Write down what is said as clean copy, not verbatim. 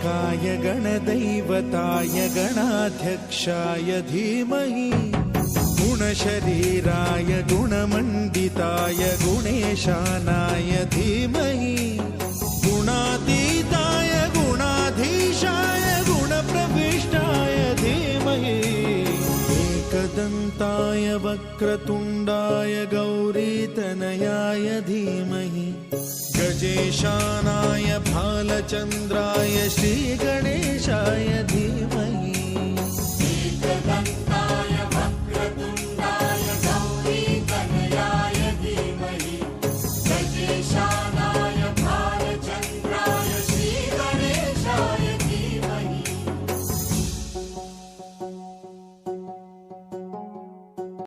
गणाध्यक्षाय गणदैवताय गणाध्यक्षाय धीमहि गुणशरीराय गुणमण्डिताय गुणेशानाय धीमहि गुणातीताय गुणाधीशाय गुणप्रविष्टाय धीमहि एकदन्ताय वक्रतुण्डाय गौरीतनयाय धीमहि गजेशानाय भालचन्द्राय श्रीगणेशाय धीमहि